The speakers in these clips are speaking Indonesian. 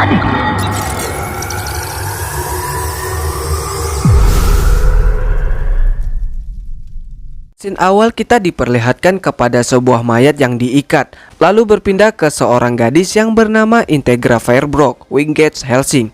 Scene awal kita diperlihatkan kepada sebuah mayat yang diikat, lalu berpindah ke seorang gadis yang bernama Integra Firebrook Wingate Helsing.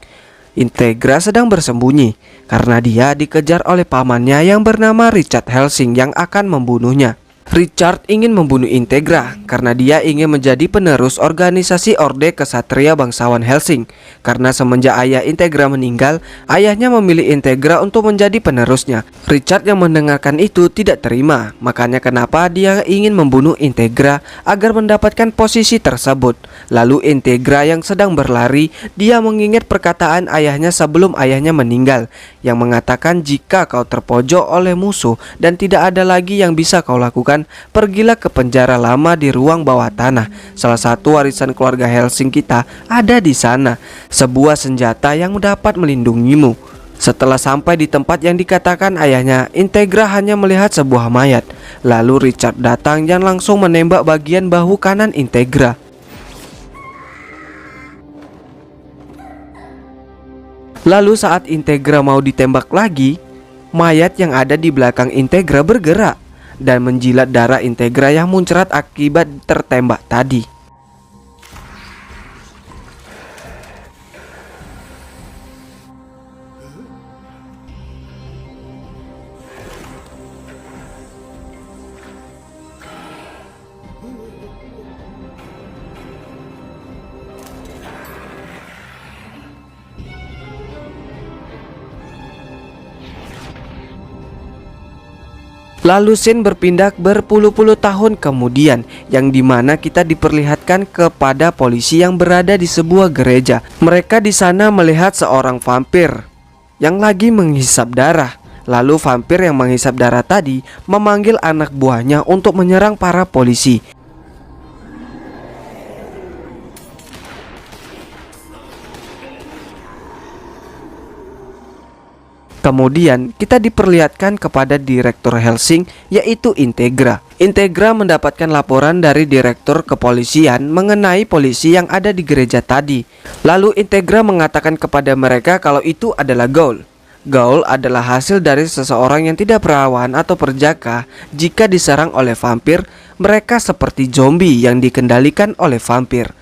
Integra sedang bersembunyi karena dia dikejar oleh pamannya yang bernama Richard Helsing yang akan membunuhnya. Richard ingin membunuh Integra karena dia ingin menjadi penerus organisasi Orde Kesatria Bangsawan Helsing. Karena semenjak ayah Integra meninggal, ayahnya memilih Integra untuk menjadi penerusnya. Richard yang mendengarkan itu tidak terima, makanya kenapa dia ingin membunuh Integra agar mendapatkan posisi tersebut. Lalu Integra yang sedang berlari, dia mengingat perkataan ayahnya sebelum ayahnya meninggal, yang mengatakan jika kau terpojok oleh musuh dan tidak ada lagi yang bisa kau lakukan, pergilah ke penjara lama di ruang bawah tanah. Salah satu warisan keluarga Helsing kita ada di sana, sebuah senjata yang dapat melindungimu. Setelah sampai di tempat yang dikatakan ayahnya, Integra hanya melihat sebuah mayat. Lalu Richard datang dan langsung menembak bagian bahu kanan Integra. Lalu saat Integra mau ditembak lagi, mayat yang ada di belakang Integra bergerak dan menjilat darah Integra yang muncrat akibat tertembak tadi. Lalu scene berpindah berpuluh-puluh tahun kemudian, yang dimana kita diperlihatkan kepada polisi yang berada di sebuah gereja. Mereka di sana melihat seorang vampir yang lagi menghisap darah. Lalu vampir yang menghisap darah tadi memanggil anak buahnya untuk menyerang para polisi. Kemudian kita diperlihatkan kepada Direktur Helsing, yaitu Integra. Integra mendapatkan laporan dari Direktur Kepolisian mengenai polisi yang ada di gereja tadi. Lalu Integra mengatakan kepada mereka kalau itu adalah Ghoul. Ghoul adalah hasil dari seseorang yang tidak perawan atau perjaka. Jika diserang oleh vampir, mereka seperti zombie yang dikendalikan oleh vampir.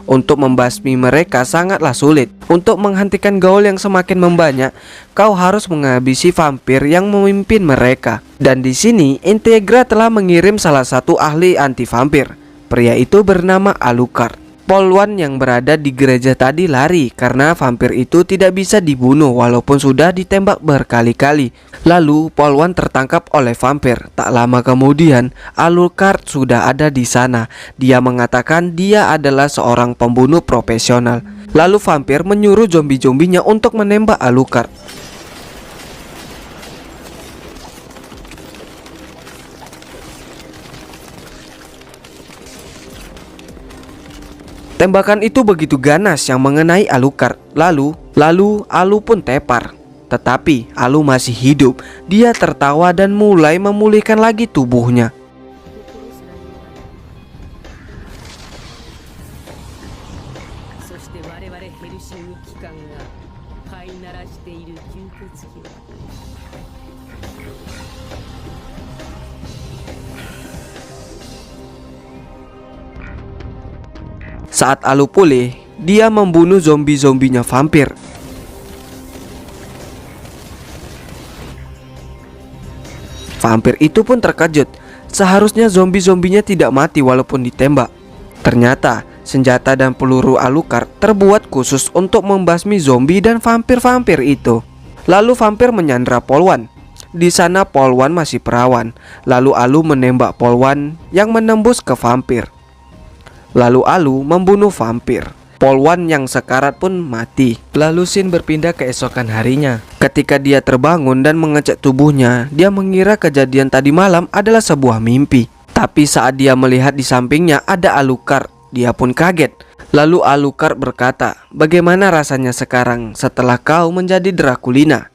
Untuk membasmi mereka sangatlah sulit. Untuk menghentikan Ghoul yang semakin membanyak, kau harus menghabisi vampir yang memimpin mereka. Dan di sini Integra telah mengirim salah satu ahli anti vampir. Pria itu bernama Alucard. Polwan yang berada di gereja tadi lari karena vampir itu tidak bisa dibunuh walaupun sudah ditembak berkali-kali. Lalu Polwan tertangkap oleh vampir. Tak lama kemudian Alucard sudah ada di sana. Dia mengatakan dia adalah seorang pembunuh profesional. Lalu vampir menyuruh zombie-zombinya untuk menembak Alucard. Tembakan itu begitu ganas yang mengenai Alucard. Lalu Alu pun tepar. Tetapi Alu masih hidup. Dia tertawa dan mulai memulihkan lagi tubuhnya. Saat Alu pulih, dia membunuh zombie-zombinya vampir. Vampir itu pun terkejut. Seharusnya zombie-zombinya tidak mati walaupun ditembak. Ternyata senjata dan peluru Alucard terbuat khusus untuk membasmi zombie dan vampir-vampir itu. Lalu vampir menyandra Polwan. Di sana Polwan masih perawan. Lalu Alu menembak Polwan yang menembus ke vampir. Lalu Alu membunuh vampir. Polwan yang sekarat pun mati. Lalu scene berpindah keesokan harinya. Ketika dia terbangun dan mengecek tubuhnya, dia mengira kejadian tadi malam adalah sebuah mimpi. Tapi saat dia melihat di sampingnya ada Alucard, dia pun kaget. Lalu Alucard berkata, "Bagaimana rasanya sekarang setelah kau menjadi Draculina?"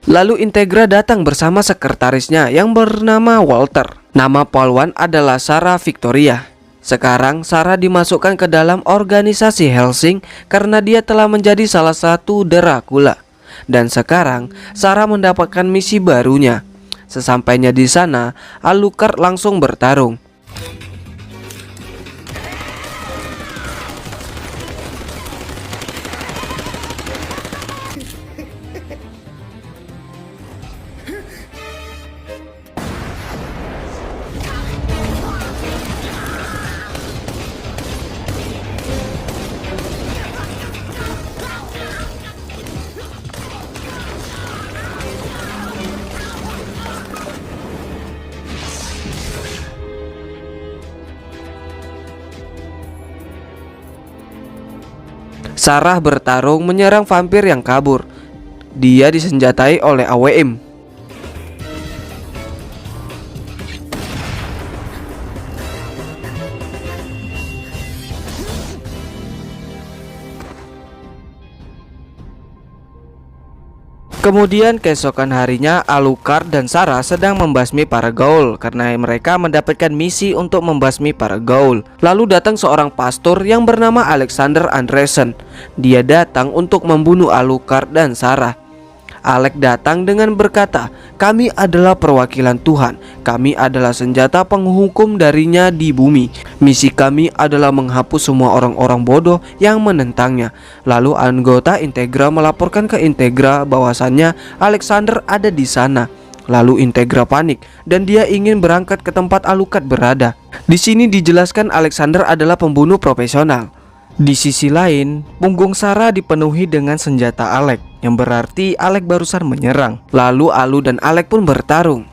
Lalu Integra datang bersama sekretarisnya yang bernama Walter. Nama Polwan adalah Sarah Victoria. Sekarang Sarah dimasukkan ke dalam organisasi Hellsing karena dia telah menjadi salah satu Dracula. Dan sekarang Sarah mendapatkan misi barunya. Sesampainya di sana, Alucard langsung bertarung. Sarah bertarung menyerang vampir yang kabur. Dia disenjatai oleh AWM. Kemudian keesokan harinya Alucard dan Sarah sedang membasmi para gaul karena mereka mendapatkan misi untuk membasmi para gaul. Lalu datang seorang pastor yang bernama Alexander Andresen. Dia datang untuk membunuh Alucard dan Sarah. Alex datang dengan berkata, "Kami adalah perwakilan Tuhan. Kami adalah senjata penghukum darinya di bumi. Misi kami adalah menghapus semua orang-orang bodoh yang menentangnya." Lalu anggota Integra melaporkan ke Integra bahwasannya Alexander ada di sana. Lalu Integra panik dan dia ingin berangkat ke tempat Alucard berada. Di sini dijelaskan Alexander adalah pembunuh profesional. Di sisi lain, punggung Sarah dipenuhi dengan senjata Alex, yang berarti Alex barusan menyerang. Lalu Alu dan Alex pun bertarung.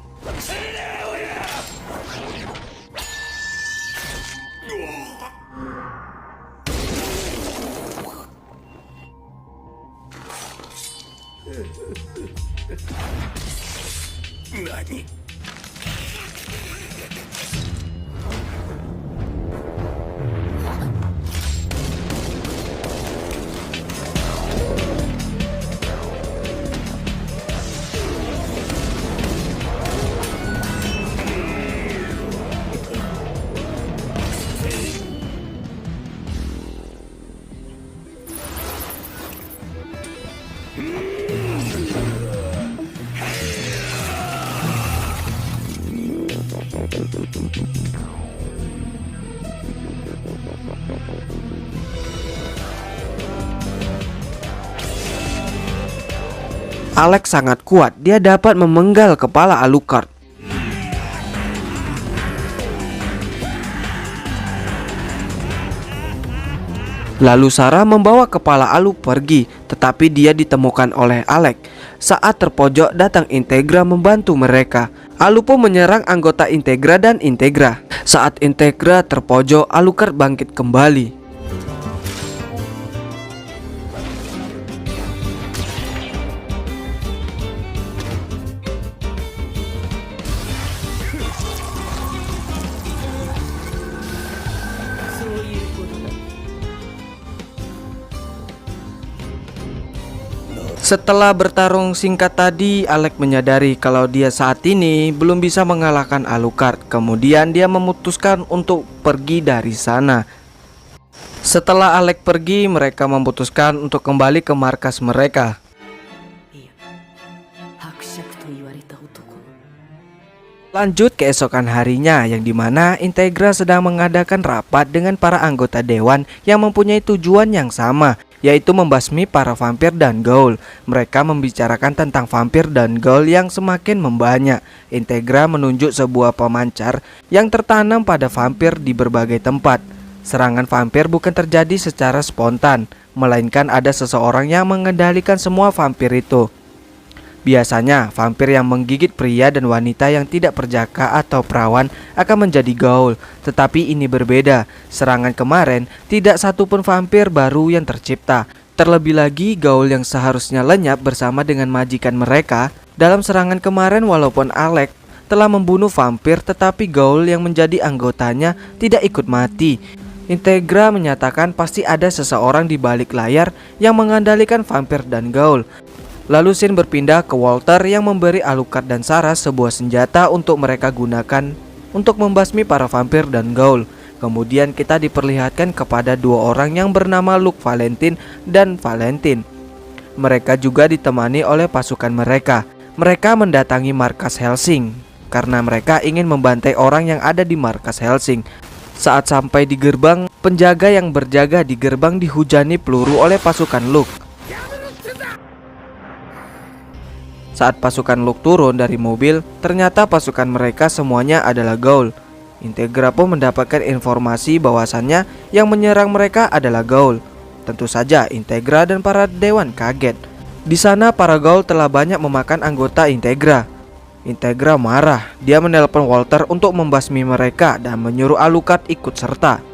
Alex sangat kuat, dia dapat memenggal kepala Alucard. Lalu Sarah membawa kepala Alu pergi, tetapi dia ditemukan oleh Alex. Saat terpojok datang Integra membantu mereka. Alu pun menyerang anggota Integra dan Integra. Saat Integra terpojok, Alucard bangkit kembali. Setelah bertarung singkat tadi, Alex menyadari kalau dia saat ini belum bisa mengalahkan Alucard. Kemudian dia memutuskan untuk pergi dari sana. Setelah Alex pergi, mereka memutuskan untuk kembali ke markas mereka. Lanjut keesokan harinya, yang dimana Integra sedang mengadakan rapat dengan para anggota dewan yang mempunyai tujuan yang sama, yaitu membasmi para vampir dan gaul. Mereka membicarakan tentang vampir dan gaul yang semakin membanyak. Integra menunjuk sebuah pemancar yang tertanam pada vampir di berbagai tempat. Serangan vampir bukan terjadi secara spontan, melainkan ada seseorang yang mengendalikan semua vampir itu. Biasanya, vampir yang menggigit pria dan wanita yang tidak perjaka atau perawan akan menjadi gaul. Tetapi ini berbeda. Serangan kemarin, tidak satupun vampir baru yang tercipta. Terlebih lagi, gaul yang seharusnya lenyap bersama dengan majikan mereka. Dalam serangan kemarin, walaupun Alex telah membunuh vampir, tetapi gaul yang menjadi anggotanya tidak ikut mati. Integra menyatakan pasti ada seseorang di balik layar yang mengendalikan vampir dan gaul. Lalu scene berpindah ke Walter yang memberi Alucard dan Sarah sebuah senjata untuk mereka gunakan untuk membasmi para vampir dan gaul. Kemudian kita diperlihatkan kepada dua orang yang bernama Luke Valentine dan Valentine. Mereka juga ditemani oleh pasukan mereka. Mereka mendatangi markas Hellsing karena mereka ingin membantai orang yang ada di markas Hellsing. Saat sampai di gerbang, penjaga yang berjaga di gerbang dihujani peluru oleh pasukan Luke. Saat pasukan Luke turun dari mobil, ternyata pasukan mereka semuanya adalah Gaul. Integra pun mendapatkan informasi bahwasannya yang menyerang mereka adalah Gaul. Tentu saja Integra dan para dewan kaget. Di sana para Gaul telah banyak memakan anggota Integra. Integra marah. Dia menelpon Walter untuk membasmi mereka dan menyuruh Alucard ikut serta.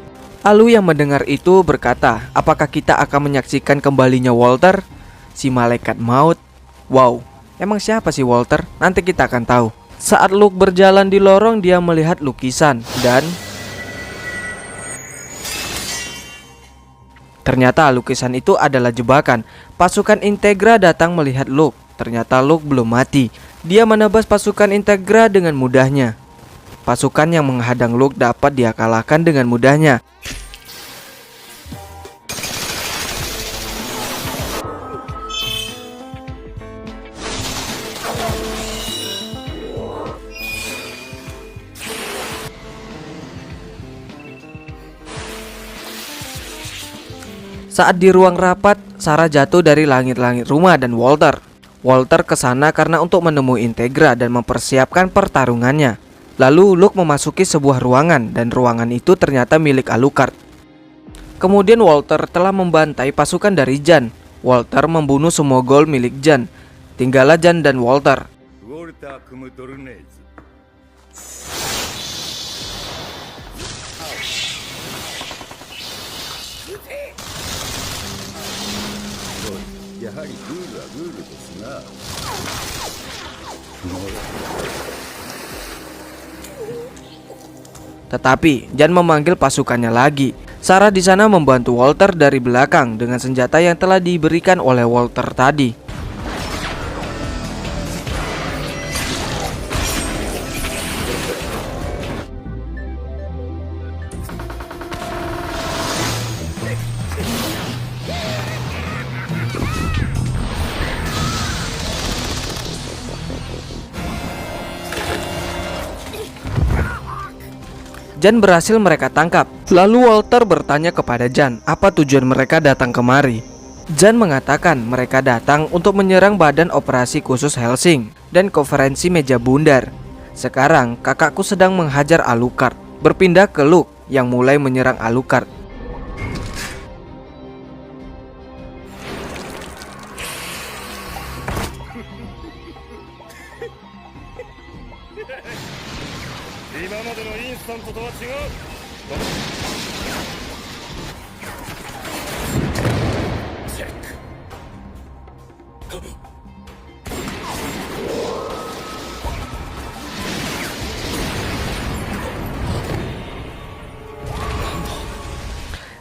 Alu yang mendengar itu berkata, apakah kita akan menyaksikan kembalinya Walter? Si malaikat maut. Wow, emang siapa sih Walter? Nanti kita akan tahu. Saat Luke berjalan di lorong, dia melihat lukisan dan ternyata lukisan itu adalah jebakan. Pasukan Integra datang melihat Luke. Ternyata Luke belum mati. Dia menebas pasukan Integra dengan mudahnya. Pasukan yang menghadang Luke dapat dia kalahkan dengan mudahnya. Saat di ruang rapat, Sarah jatuh dari langit-langit rumah dan Walter ke sana karena untuk menemui Integra dan mempersiapkan pertarungannya. Lalu Luke memasuki sebuah ruangan dan ruangan itu ternyata milik Alucard. Kemudian Walter telah membantai pasukan dari Jan. Walter membunuh semua Gaul milik Jan. Tinggallah Jan dan Walter. Tetapi Jan memanggil pasukannya lagi. Sarah di sana membantu Walter dari belakang dengan senjata yang telah diberikan oleh Walter tadi. Jan berhasil mereka tangkap. Lalu Walter bertanya kepada Jan, apa tujuan mereka datang kemari. Jan mengatakan mereka datang untuk menyerang badan operasi khusus Hellsing dan konferensi meja bundar. Sekarang kakakku sedang menghajar Alucard. Berpindah ke Luke yang mulai menyerang Alucard.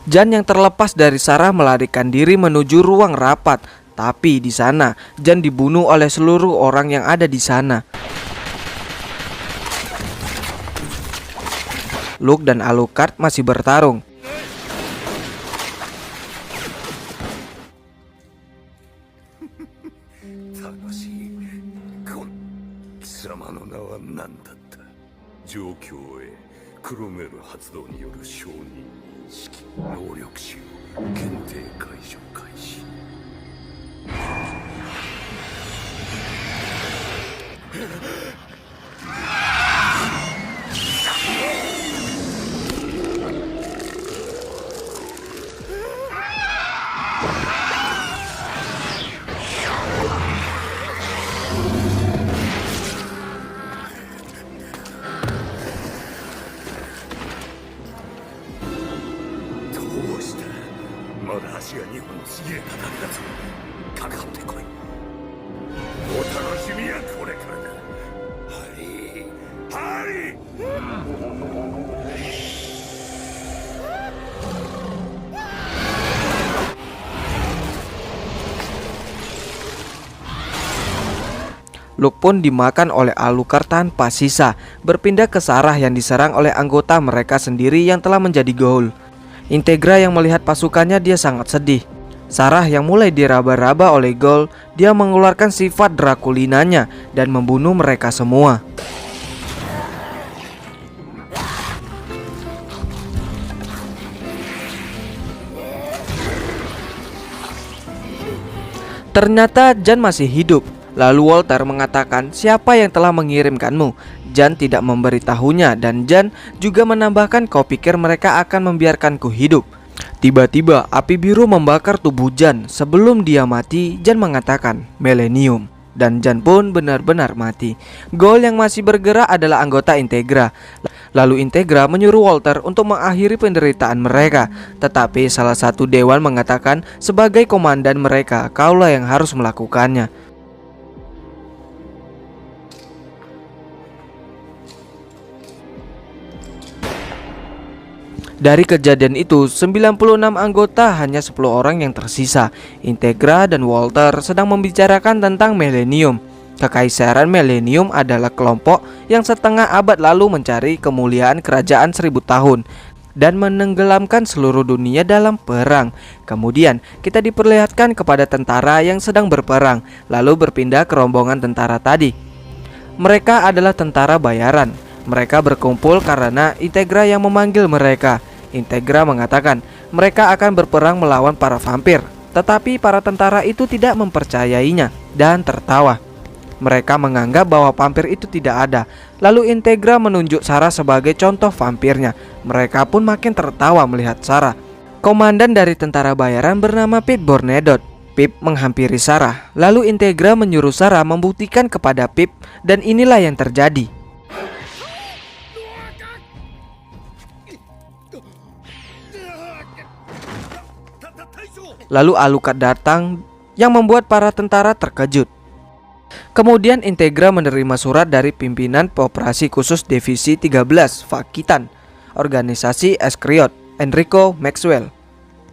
Jan yang terlepas dari Sarah melarikan diri menuju ruang rapat. Tapi di sana Jan dibunuh oleh seluruh orang yang ada di sana. Luke dan Alucard masih bertarung. Luke pun dimakan oleh Alucard tanpa sisa, berpindah ke Sarah yang diserang oleh anggota mereka sendiri yang telah menjadi ghoul. Integra yang melihat pasukannya, dia sangat sedih. Sarah yang mulai diraba-raba oleh ghoul, dia mengeluarkan sifat Draculinanya dan membunuh mereka semua. Ternyata Jan masih hidup. Lalu Walter mengatakan siapa yang telah mengirimkanmu. Jan tidak memberitahunya dan Jan juga menambahkan kau pikir mereka akan membiarkanku hidup. Tiba-tiba api biru membakar tubuh Jan. Sebelum dia mati, Jan mengatakan Millennium. Dan Jan pun benar-benar mati. Ghoul yang masih bergerak adalah anggota Integra. Lalu Integra menyuruh Walter untuk mengakhiri penderitaan mereka. Tetapi salah satu dewan mengatakan sebagai komandan mereka, kaulah yang harus melakukannya. Dari kejadian itu, 96 anggota, hanya 10 orang yang tersisa. Integra dan Walter sedang membicarakan tentang Millennium. Kekaisaran Millennium adalah kelompok yang setengah abad lalu mencari kemuliaan kerajaan 1000 tahun dan menenggelamkan seluruh dunia dalam perang. Kemudian kita diperlihatkan kepada tentara yang sedang berperang, lalu berpindah ke rombongan tentara tadi. Mereka adalah tentara bayaran. Mereka berkumpul karena Integra yang memanggil mereka. Integra mengatakan mereka akan berperang melawan para vampir. Tetapi para tentara itu tidak mempercayainya dan tertawa. Mereka menganggap bahwa vampir itu tidak ada. Lalu Integra menunjuk Sarah sebagai contoh vampirnya. Mereka pun makin tertawa melihat Sarah. Komandan dari tentara bayaran bernama Pip Bornedot. Pip menghampiri Sarah. Lalu Integra menyuruh Sarah membuktikan kepada Pip, dan inilah yang terjadi. Lalu Alucard datang yang membuat para tentara terkejut. Kemudian Integra menerima surat dari pimpinan operasi khusus Divisi 13 Fakitan, organisasi Eskriot, Enrico Maxwell,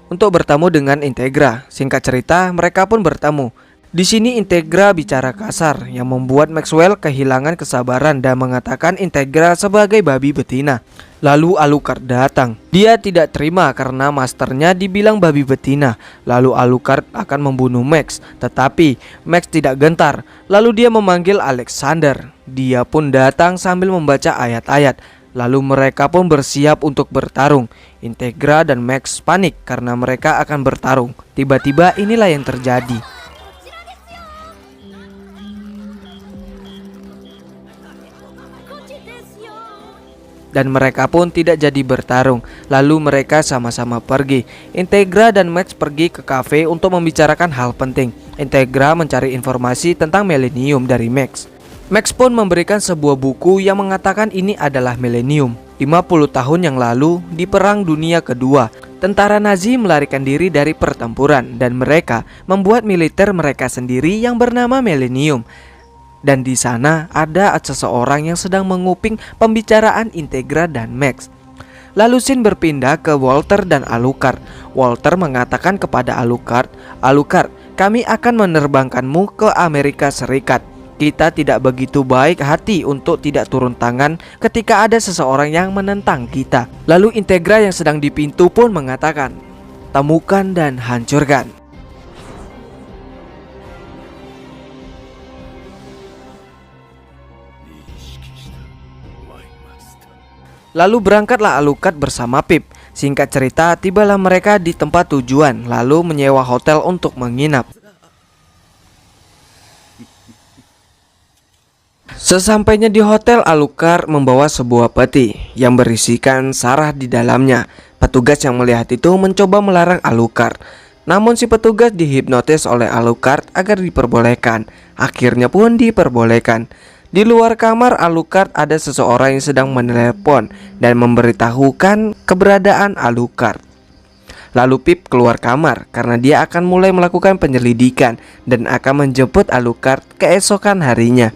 untuk bertemu dengan Integra. Singkat cerita, mereka pun bertemu. Di sini Integra bicara kasar yang membuat Maxwell kehilangan kesabaran dan mengatakan Integra sebagai babi betina. Lalu Alucard datang. Dia tidak terima karena masternya dibilang babi betina. Lalu Alucard akan membunuh Max, tetapi Max tidak gentar. Lalu dia memanggil Alexander. Dia pun datang sambil membaca ayat-ayat. Lalu mereka pun bersiap untuk bertarung. Integra dan Max panik karena mereka akan bertarung. Tiba-tiba inilah yang terjadi. Dan mereka pun tidak jadi bertarung. Lalu mereka sama-sama pergi. Integra dan Max pergi ke kafe untuk membicarakan hal penting. Integra mencari informasi tentang Millennium dari Max. Max pun memberikan sebuah buku yang mengatakan ini adalah Millennium. 50 tahun yang lalu, di Perang Dunia Kedua, tentara Nazi melarikan diri dari pertempuran dan mereka membuat militer mereka sendiri yang bernama Millennium. Dan di sana ada seseorang yang sedang menguping pembicaraan Integra dan Max. Lalu scene berpindah ke Walter dan Alucard. Walter mengatakan kepada Alucard, "Alucard, kami akan menerbangkanmu ke Amerika Serikat. Kita tidak begitu baik hati untuk tidak turun tangan ketika ada seseorang yang menentang kita." Lalu Integra yang sedang di pintu pun mengatakan, "Temukan dan hancurkan." Lalu berangkatlah Alucard bersama Pip. Singkat cerita, tibalah mereka di tempat tujuan, lalu menyewa hotel untuk menginap. Sesampainya di hotel, Alucard membawa sebuah peti yang berisikan Sarah di dalamnya. Petugas yang melihat itu mencoba melarang Alucard. Namun si petugas dihipnotis oleh Alucard agar diperbolehkan. Akhirnya pun diperbolehkan. Di luar kamar Alucard ada seseorang yang sedang menelepon dan memberitahukan keberadaan Alucard. Lalu Pip keluar kamar karena dia akan mulai melakukan penyelidikan dan akan menjemput Alucard keesokan harinya.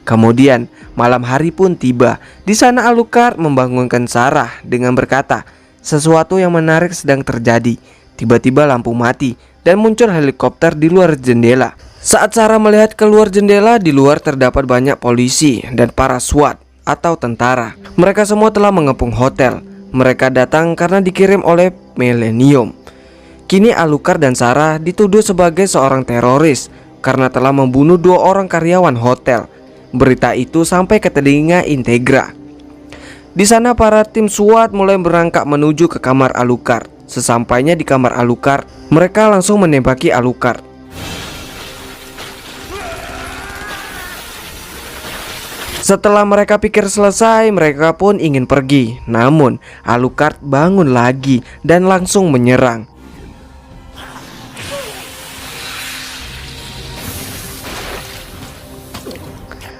Kemudian malam hari pun tiba. Di sana Alucard membangunkan Sarah dengan berkata, sesuatu yang menarik sedang terjadi. Tiba-tiba lampu mati dan muncul helikopter di luar jendela. Saat Sarah melihat keluar jendela, di luar terdapat banyak polisi dan para SWAT atau tentara. Mereka semua telah mengepung hotel. Mereka datang karena dikirim oleh Millennium. Kini Alucard dan Sarah dituduh sebagai seorang teroris karena telah membunuh 2 orang karyawan hotel. Berita itu sampai ke telinga Integra. Di sana para tim SWAT mulai berangkat menuju ke kamar Alucard. Sesampainya di kamar Alucard, mereka langsung menembaki Alucard. Setelah mereka pikir selesai, mereka pun ingin pergi. Namun Alucard bangun lagi dan langsung menyerang.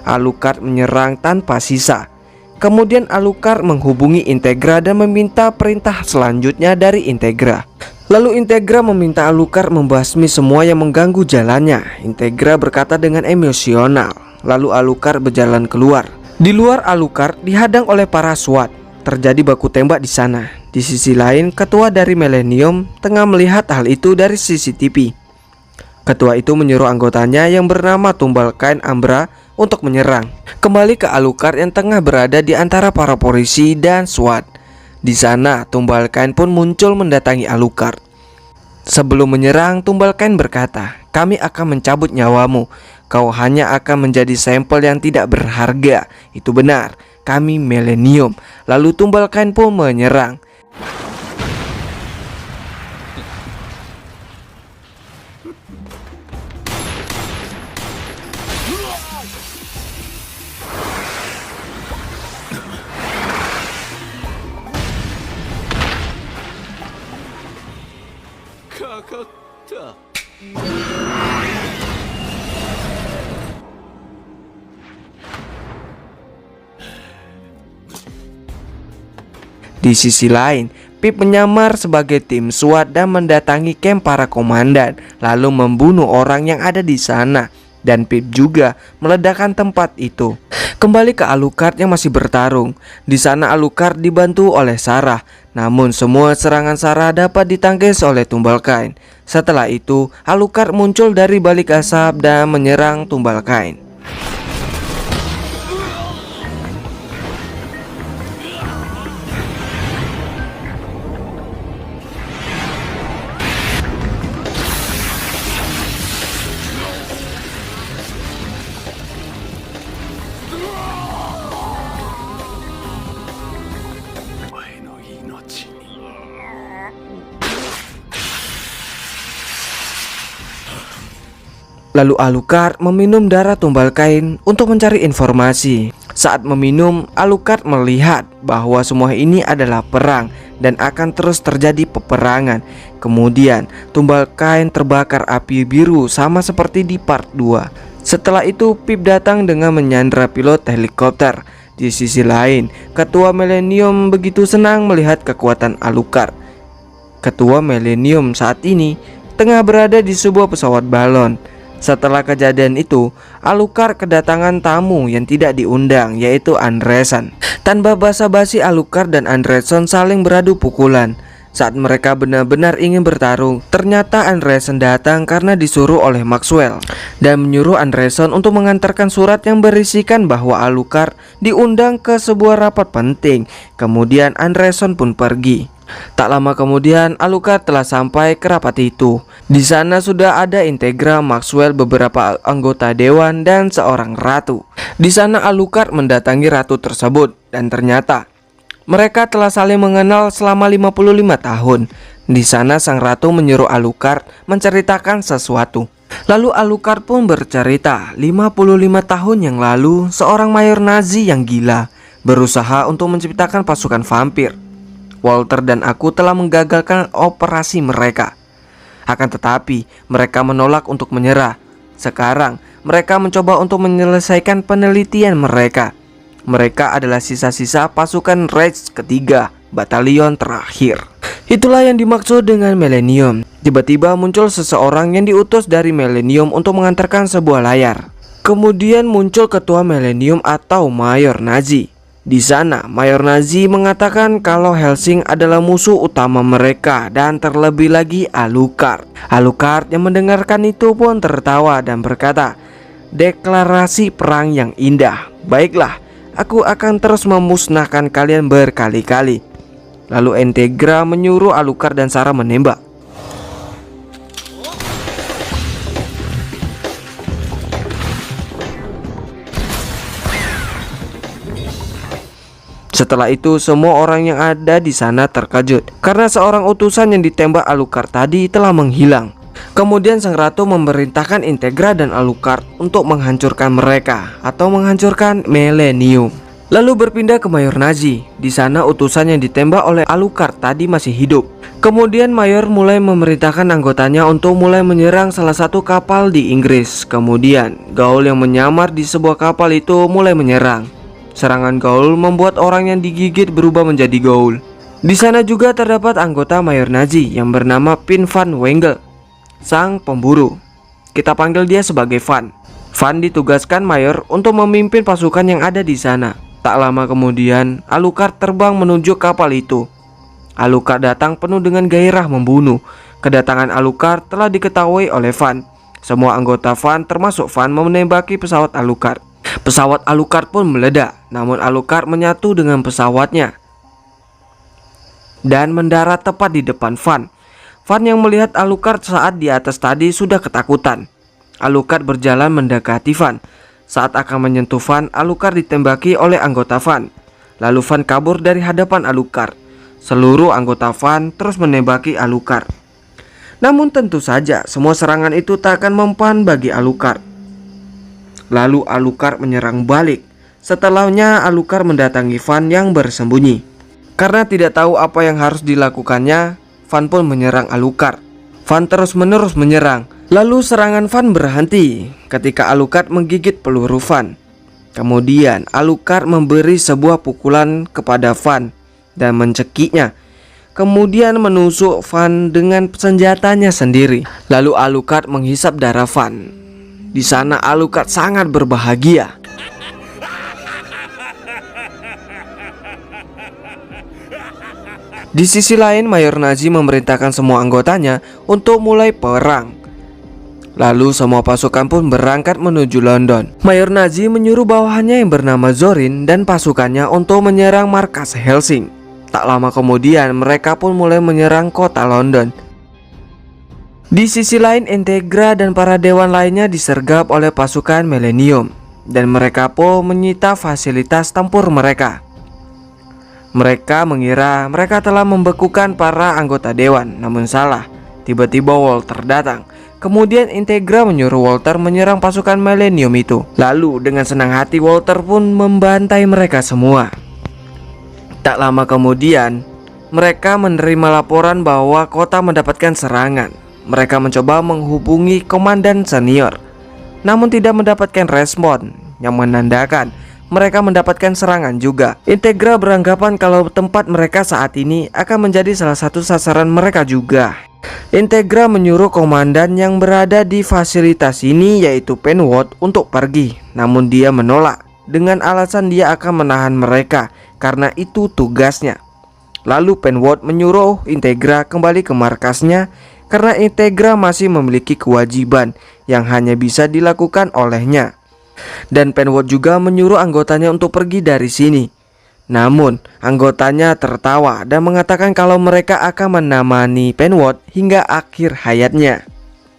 Alucard menyerang tanpa sisa. Kemudian Alucard menghubungi Integra dan meminta perintah selanjutnya dari Integra. Lalu Integra meminta Alucard membasmi semua yang mengganggu jalannya. Integra berkata dengan emosional. Lalu Alucard berjalan keluar. Di luar, Alucard dihadang oleh para SWAT. Terjadi baku tembak di sana. Di sisi lain, ketua dari Millennium tengah melihat hal itu dari CCTV. Ketua itu menyuruh anggotanya yang bernama Tumbal Kain Ambra untuk menyerang. Kembali ke Alucard yang tengah berada di antara para polisi dan SWAT. Di sana, Tumbal Kain pun muncul mendatangi Alucard. Sebelum menyerang, Tumbal Kain berkata, "Kami akan mencabut nyawamu. Kau hanya akan menjadi sampel yang tidak berharga." Itu benar, kami Millennium. Lalu Tumbal Kain pun menyerang. Di sisi lain, Pip menyamar sebagai tim SWAT dan mendatangi camp para komandan, lalu membunuh orang yang ada di sana. Dan Pip juga meledakkan tempat itu. Kembali ke Alucard yang masih bertarung. Di sana Alucard dibantu oleh Sarah. Namun semua serangan Sarah dapat ditangkis oleh Tumbal Kain. Setelah itu, Alucard muncul dari balik asap dan menyerang Tumbal Kain. Lalu Alucard meminum darah Tumbal Kain untuk mencari informasi. Saat meminum, Alucard melihat bahwa semua ini adalah perang dan akan terus terjadi peperangan. Kemudian Tumbal Kain terbakar api biru sama seperti di part 2. Setelah itu Pip datang dengan menyandra pilot helikopter. Di sisi lain, ketua Millennium begitu senang melihat kekuatan Alucard. Ketua Millennium saat ini tengah berada di sebuah pesawat balon. Setelah kejadian itu, Alucard kedatangan tamu yang tidak diundang, yaitu Andreson. Tanpa basa-basi, Alucard dan Andreson saling beradu pukulan. Saat mereka benar-benar ingin bertarung, ternyata Andreson datang karena disuruh oleh Maxwell dan menyuruh Andreson untuk mengantarkan surat yang berisikan bahwa Alucard diundang ke sebuah rapat penting. Kemudian Andreson pun pergi. Tak lama kemudian Alucard telah sampai ke rapat itu. Di sana sudah ada Integra, Maxwell, beberapa anggota dewan, dan seorang ratu. Di sana Alucard mendatangi ratu tersebut dan ternyata mereka telah saling mengenal selama 55 tahun. Di sana sang ratu menyuruh Alucard menceritakan sesuatu. Lalu Alucard pun bercerita, 55 tahun yang lalu seorang mayor Nazi yang gila berusaha untuk menciptakan pasukan vampir. Walter dan aku telah menggagalkan operasi mereka. Akan tetapi mereka menolak untuk menyerah. Sekarang mereka mencoba untuk menyelesaikan penelitian mereka. Mereka adalah sisa-sisa pasukan Reich ketiga, batalion terakhir. Itulah yang dimaksud dengan Millennium. Tiba-tiba muncul seseorang yang diutus dari Millennium untuk mengantarkan sebuah layar. Kemudian muncul ketua Millennium atau Mayor Nazi. Di sana, Mayor Nazi mengatakan kalau Hellsing adalah musuh utama mereka dan terlebih lagi Alucard. Alucard yang mendengarkan itu pun tertawa dan berkata, "Deklarasi perang yang indah. Baiklah, aku akan terus memusnahkan kalian berkali-kali." Lalu Integra menyuruh Alucard dan Sarah menembak. Setelah itu semua orang yang ada di sana terkejut karena seorang utusan yang ditembak Alucard tadi telah menghilang. Kemudian sang ratu memerintahkan Integra dan Alucard untuk menghancurkan mereka atau menghancurkan Millennium. Lalu berpindah ke Mayor Nazi. Di sana utusan yang ditembak oleh Alucard tadi masih hidup. Kemudian Mayor mulai memerintahkan anggotanya untuk mulai menyerang salah satu kapal di Inggris. Kemudian gaul yang menyamar di sebuah kapal itu mulai menyerang. Serangan gaul membuat orang yang digigit berubah menjadi gaul. Di sana juga terdapat anggota Mayor Nazi yang bernama Pin van Wengel, sang pemburu. Kita panggil dia sebagai Van. Van ditugaskan Mayor untuk memimpin pasukan yang ada di sana. Tak lama kemudian, Alucard terbang menuju kapal itu. Alucard datang penuh dengan gairah membunuh. Kedatangan Alucard telah diketahui oleh Van. Semua anggota Van termasuk Van menembaki pesawat Alucard. Pesawat Alucard pun meledak, namun Alucard menyatu dengan pesawatnya dan mendarat tepat di depan Van. Van yang melihat Alucard saat di atas tadi sudah ketakutan. Alucard berjalan mendekati Van. Saat akan menyentuh Van, Alucard ditembaki oleh anggota Van. Lalu Van kabur dari hadapan Alucard. Seluruh anggota Van terus menembaki Alucard. Namun tentu saja semua serangan itu tak akan mempan bagi Alucard. Lalu Alucard menyerang balik. Setelahnya Alucard mendatangi Van yang bersembunyi. Karena tidak tahu apa yang harus dilakukannya, Van pun menyerang Alucard. Van terus-menerus menyerang. Lalu serangan Van berhenti ketika Alucard menggigit peluru Van. Kemudian Alucard memberi sebuah pukulan kepada Van dan mencekiknya. Kemudian menusuk Van dengan senjatanya sendiri. Lalu Alucard menghisap darah Van. Di sana Alucard sangat berbahagia. Di sisi lain, Mayor Nazi memerintahkan semua anggotanya untuk mulai perang. Lalu semua pasukan pun berangkat menuju London. Mayor Nazi menyuruh bawahannya yang bernama Zorin dan pasukannya untuk menyerang markas Hellsing. Tak lama kemudian mereka pun mulai menyerang kota London. Di sisi lain, Integra dan para dewan lainnya disergap oleh pasukan Millennium dan mereka pun menyita fasilitas tempur mereka. Mereka mengira mereka telah membekukan para anggota dewan, namun salah. Tiba-tiba Walter datang. Kemudian Integra menyuruh Walter menyerang pasukan Millennium itu. Lalu dengan senang hati Walter pun membantai mereka semua. Tak lama kemudian, mereka menerima laporan bahwa kota mendapatkan serangan. Mereka mencoba menghubungi komandan senior, namun tidak mendapatkan respon yang menandakan mereka mendapatkan serangan juga. Integra beranggapan kalau tempat mereka saat ini akan menjadi salah satu sasaran mereka juga. Integra menyuruh komandan yang berada di fasilitas ini yaitu Penwood untuk pergi, namun dia menolak dengan alasan dia akan menahan mereka karena itu tugasnya. Lalu Penwood menyuruh Integra kembali ke markasnya karena Integra masih memiliki kewajiban yang hanya bisa dilakukan olehnya. Dan Penwood juga menyuruh anggotanya untuk pergi dari sini. Namun anggotanya tertawa dan mengatakan kalau mereka akan menemani Penwood hingga akhir hayatnya.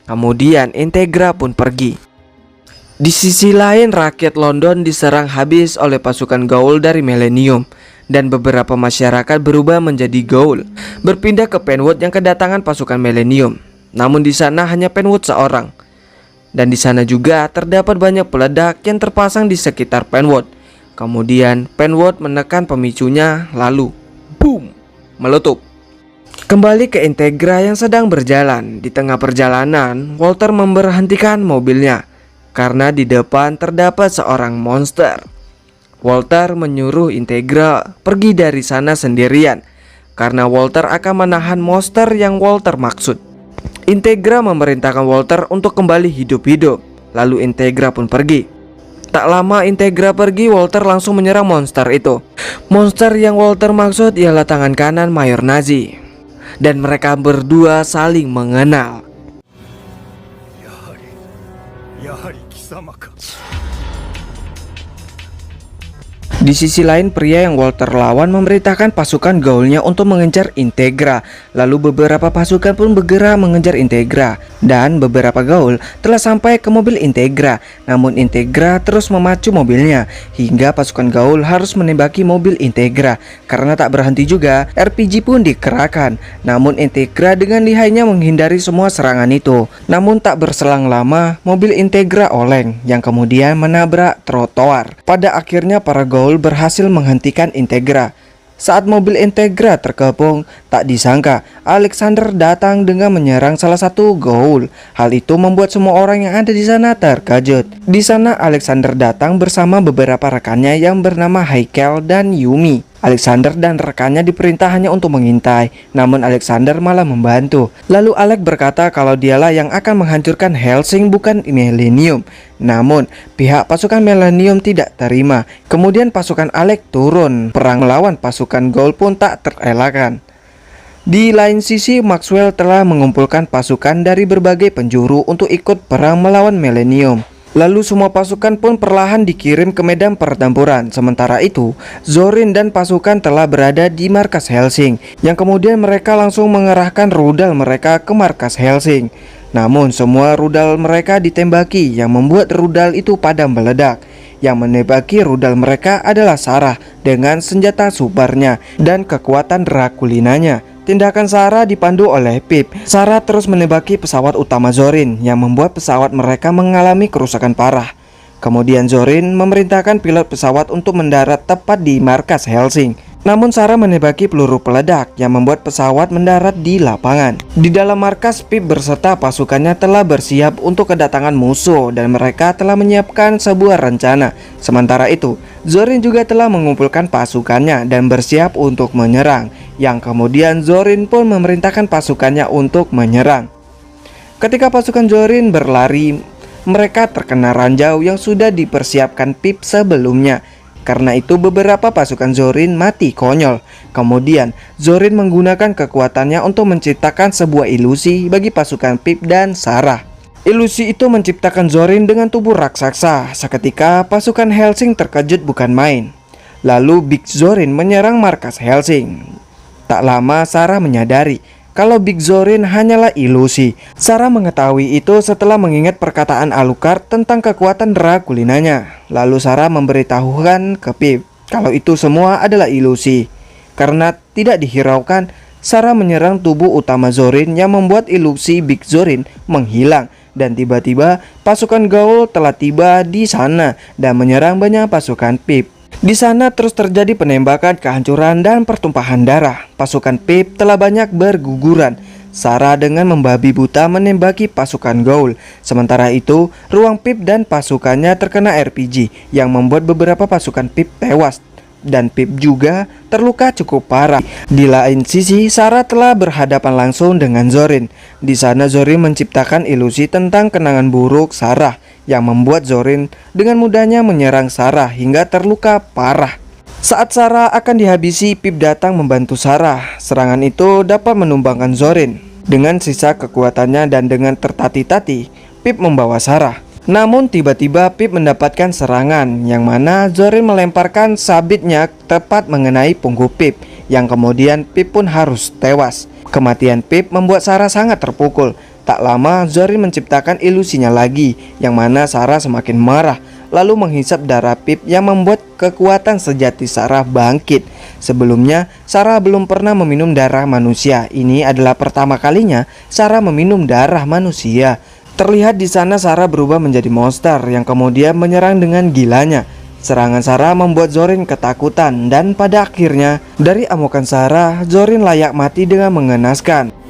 Kemudian Integra pun pergi. Di sisi lain, rakyat London diserang habis oleh pasukan gaul dari Millennium. Dan beberapa masyarakat berubah menjadi gaul, berpindah ke Penwood yang kedatangan pasukan Millennium. Namun di sana hanya Penwood seorang. Dan di sana juga terdapat banyak peledak yang terpasang di sekitar Penwood. Kemudian Penwood menekan pemicunya, lalu boom, meletup. Kembali ke Integra yang sedang berjalan. Di tengah perjalanan, Walter memberhentikan mobilnya karena di depan terdapat seorang monster. Walter menyuruh Integra pergi dari sana sendirian karena Walter akan menahan monster yang Walter maksud. Integra memerintahkan Walter untuk kembali hidup-hidup. Lalu Integra pun pergi. Tak lama Integra pergi, Walter langsung menyerang monster itu. Monster yang Walter maksud ialah tangan kanan Mayor Nazi. Dan mereka berdua saling mengenal. Di sisi lain, pria yang Walter lawan memerintahkan pasukan gaulnya untuk mengejar Integra. Lalu beberapa pasukan pun bergerak mengejar Integra. Dan beberapa gaul telah sampai ke mobil Integra. Namun Integra terus memacu mobilnya hingga pasukan gaul harus menembaki mobil Integra. Karena tak berhenti juga, RPG pun dikerahkan. Namun Integra dengan lihainya menghindari semua serangan itu. Namun tak berselang lama, mobil Integra oleng yang kemudian menabrak trotoar. Pada akhirnya para gaul berhasil menghentikan Integra. Saat mobil Integra terkepung, tak disangka Alexander datang dengan menyerang salah satu gaul. Hal itu membuat semua orang yang ada di sana terkejut. Di sana Alexander datang bersama beberapa rekannya yang bernama Heikel dan Yumi. Alexander dan rekannya diperintah hanya untuk mengintai, namun Alexander malah membantu. Lalu Alex berkata kalau dialah yang akan menghancurkan Hellsing, bukan Millennium. Namun pihak pasukan Millennium tidak terima. Kemudian pasukan Alex turun perang melawan pasukan Gaul pun tak terelakkan. Di lain sisi, Maxwell telah mengumpulkan pasukan dari berbagai penjuru untuk ikut perang melawan Millennium. Lalu semua pasukan pun perlahan dikirim ke medan pertempuran. Sementara itu, Zorin dan pasukan telah berada di markas Hellsing, yang kemudian mereka langsung mengerahkan rudal mereka ke markas Hellsing. Namun semua rudal mereka ditembaki, yang membuat rudal itu padam meledak. Yang menembaki rudal mereka adalah Sarah dengan senjata supernya dan kekuatan Draculinanya. Tindakan Sarah dipandu oleh Pip. Sarah terus menembaki pesawat utama Zorin yang membuat pesawat mereka mengalami kerusakan parah. Kemudian Zorin memerintahkan pilot pesawat untuk mendarat tepat di markas Hellsing. Namun Sarah menembaki peluru peledak yang membuat pesawat mendarat di lapangan. Di dalam markas, Pip berserta pasukannya telah bersiap untuk kedatangan musuh dan mereka telah menyiapkan sebuah rencana. Sementara itu, Zorin juga telah mengumpulkan pasukannya dan bersiap untuk menyerang. Yang kemudian Zorin pun memerintahkan pasukannya untuk menyerang. Ketika pasukan Zorin berlari, mereka terkena ranjau yang sudah dipersiapkan Pip sebelumnya. Karena itu beberapa pasukan Zorin mati konyol. Kemudian Zorin menggunakan kekuatannya untuk menciptakan sebuah ilusi bagi pasukan Pip dan Sarah. Ilusi itu menciptakan Zorin dengan tubuh raksasa. Seketika pasukan Hellsing terkejut bukan main. Lalu Big Zorin menyerang markas Hellsing. Tak lama Sarah menyadari kalau Big Zorin hanyalah ilusi. Sarah mengetahui itu setelah mengingat perkataan Alucard tentang kekuatan Draculinanya. Lalu Sarah memberitahukan ke Pip kalau itu semua adalah ilusi. Karena tidak dihiraukan, Sarah menyerang tubuh utama Zorin yang membuat ilusi Big Zorin menghilang. Dan tiba-tiba pasukan Gaul telah tiba di sana dan menyerang banyak pasukan Pip. Di sana terus terjadi penembakan, kehancuran, dan pertumpahan darah. Pasukan Pip telah banyak berguguran. Sarah dengan membabi buta menembaki pasukan Gaul. Sementara itu, ruang Pip dan pasukannya terkena RPG yang membuat beberapa pasukan Pip tewas. Dan Pip juga terluka cukup parah. Di lain sisi, Sarah telah berhadapan langsung dengan Zorin. Di sana Zorin menciptakan ilusi tentang kenangan buruk Sarah yang membuat Zorin dengan mudahnya menyerang Sarah hingga terluka parah. Saat Sarah akan dihabisi, Pip datang membantu Sarah. Serangan itu dapat menumbangkan Zorin. Dengan sisa kekuatannya dan dengan tertati-tati, Pip membawa Sarah. Namun tiba-tiba Pip mendapatkan serangan yang mana Zorin melemparkan sabitnya tepat mengenai punggung Pip, yang kemudian Pip pun harus tewas. Kematian Pip membuat Sarah sangat terpukul. Tak lama Zorin menciptakan ilusinya lagi, yang mana Sarah semakin marah, lalu menghisap darah Pip yang membuat kekuatan sejati Sarah bangkit. Sebelumnya Sarah belum pernah meminum darah manusia. Ini adalah pertama kalinya Sarah meminum darah manusia. Terlihat di sana Sarah berubah menjadi monster yang kemudian menyerang dengan gilanya. Serangan Sarah membuat Zorin ketakutan dan pada akhirnya dari amukan Sarah, Zorin layak mati dengan mengenaskan.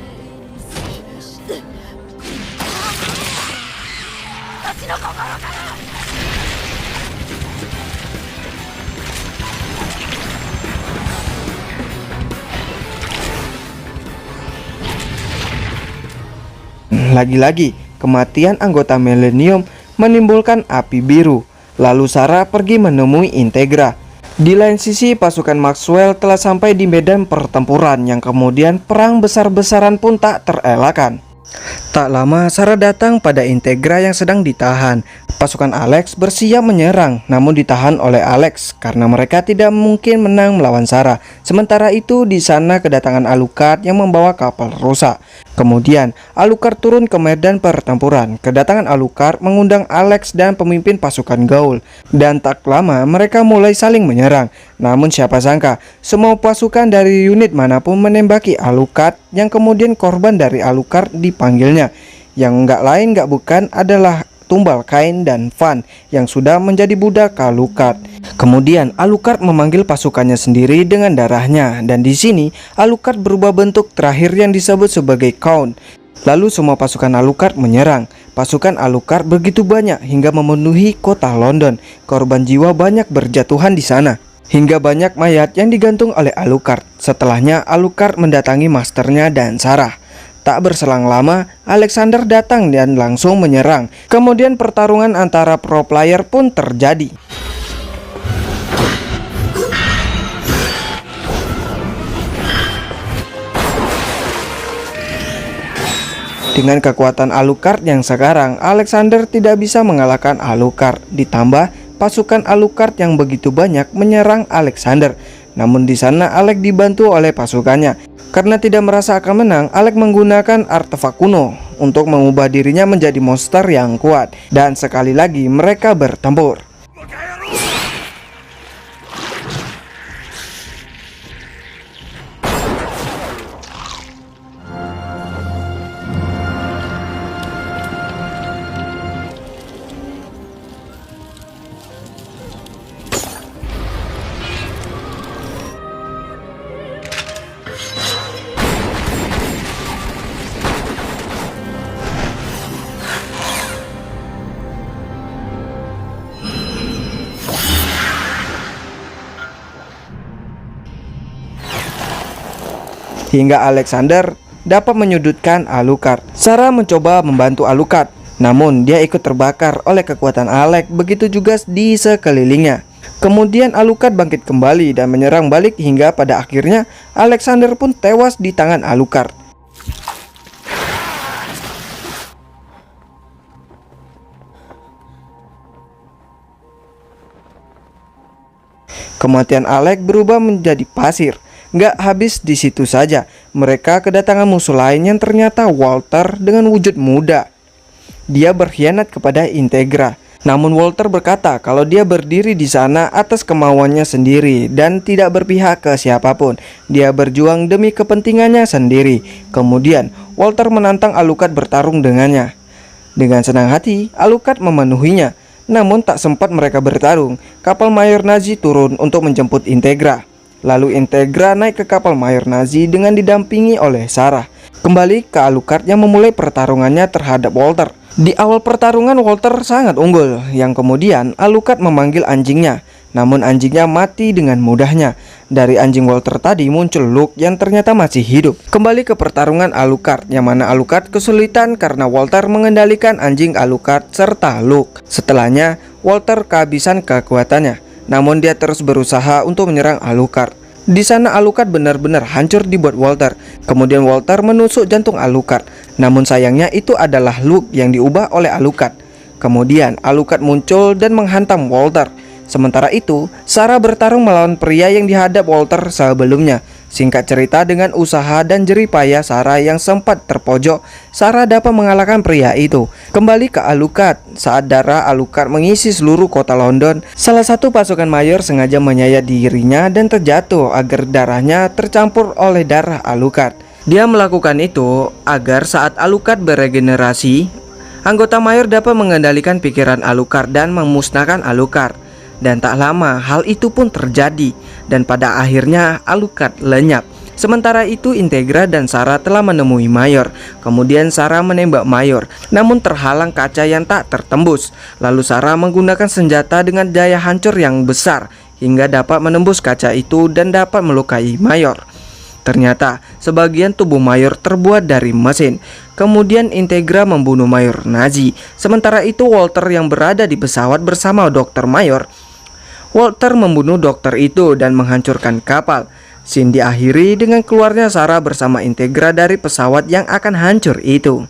Lagi-lagi kematian anggota Millennium menimbulkan api biru. Lalu Sarah pergi menemui Integra. Di lain sisi, pasukan Maxwell telah sampai di medan pertempuran yang kemudian perang besar-besaran pun tak terelakkan. Tak lama Sarah datang pada Integra yang sedang ditahan. Pasukan Alex bersiap menyerang, namun ditahan oleh Alex karena mereka tidak mungkin menang melawan Sarah. Sementara itu di sana kedatangan Alucard yang membawa kapal rusak. Kemudian Alucard turun ke medan pertempuran. Kedatangan Alucard mengundang Alex dan pemimpin pasukan Gaul, dan tak lama mereka mulai saling menyerang. Namun siapa sangka semua pasukan dari unit manapun menembaki Alucard, yang kemudian korban dari Alucard dipanggilnya, yang nggak lain nggak bukan adalah Tumbal Cain dan Van yang sudah menjadi budak Alucard. Kemudian Alucard memanggil pasukannya sendiri dengan darahnya, dan di sini Alucard berubah bentuk terakhir yang disebut sebagai Count. Lalu semua pasukan Alucard menyerang. Pasukan Alucard begitu banyak hingga memenuhi kota London. Korban jiwa banyak berjatuhan di sana, hingga banyak mayat yang digantung oleh Alucard. Setelahnya Alucard mendatangi masternya dan Sarah. Tak berselang lama, Alexander datang dan langsung menyerang. Kemudian pertarungan antara pro player pun terjadi. Dengan kekuatan Alucard yang sekarang, Alexander tidak bisa mengalahkan Alucard. Ditambah pasukan Alucard yang begitu banyak menyerang Alexander. Namun di sana Alex dibantu oleh pasukannya. Karena tidak merasa akan menang, Alex menggunakan artefak kuno untuk mengubah dirinya menjadi monster yang kuat. Dan sekali lagi mereka bertempur. Hingga Alexander dapat menyudutkan Alucard. Sarah mencoba membantu Alucard, namun dia ikut terbakar oleh kekuatan Alex, begitu juga di sekelilingnya. Kemudian Alucard bangkit kembali dan menyerang balik hingga pada akhirnya Alexander pun tewas di tangan Alucard. Kematian Alex berubah menjadi pasir. Nggak habis di situ saja, mereka kedatangan musuh lain yang ternyata Walter dengan wujud muda. Dia berkhianat kepada Integra. Namun Walter berkata kalau dia berdiri di sana atas kemauannya sendiri dan tidak berpihak ke siapapun. Dia berjuang demi kepentingannya sendiri. Kemudian Walter menantang Alucard bertarung dengannya. Dengan senang hati, Alucard memenuhinya. Namun tak sempat mereka bertarung, kapal mayor Nazi turun untuk menjemput Integra. Lalu Integra naik ke kapal mayor Nazi dengan didampingi oleh Sarah. Kembali ke Alucard yang memulai pertarungannya terhadap Walter. Di awal pertarungan Walter sangat unggul, yang kemudian Alucard memanggil anjingnya. Namun anjingnya mati dengan mudahnya. Dari anjing Walter tadi muncul Luke yang ternyata masih hidup. Kembali ke pertarungan Alucard, yang mana Alucard kesulitan karena Walter mengendalikan anjing Alucard serta Luke. Setelahnya Walter kehabisan kekuatannya. Namun dia terus berusaha untuk menyerang Alucard. Di sana Alucard benar-benar hancur dibuat Walter. Kemudian Walter menusuk jantung Alucard. Namun sayangnya itu adalah Luke yang diubah oleh Alucard. Kemudian Alucard muncul dan menghantam Walter. Sementara itu Sarah bertarung melawan pria yang dihadap Walter sebelumnya. Singkat cerita, dengan usaha dan jerih payah Sarah yang sempat terpojok, Sarah dapat mengalahkan pria itu. Kembali ke Alucard, saat darah Alucard mengisi seluruh kota London, salah satu pasukan mayor sengaja menyayat dirinya dan terjatuh agar darahnya tercampur oleh darah Alucard. Dia melakukan itu agar saat Alucard beregenerasi, anggota mayor dapat mengendalikan pikiran Alucard dan memusnahkan Alucard. Dan tak lama hal itu pun terjadi, dan pada akhirnya Alucard lenyap. Sementara itu Integra dan Sarah telah menemui Mayor. Kemudian Sarah menembak Mayor, namun terhalang kaca yang tak tertembus. Lalu Sarah menggunakan senjata dengan daya hancur yang besar hingga dapat menembus kaca itu dan dapat melukai Mayor. Ternyata sebagian tubuh Mayor terbuat dari mesin. Kemudian Integra membunuh Mayor Nazi. Sementara itu Walter yang berada di pesawat bersama Dr. Mayor. Walter membunuh dokter itu dan menghancurkan kapal. Scene diakhiri dengan keluarnya Sarah bersama Integra dari pesawat yang akan hancur itu.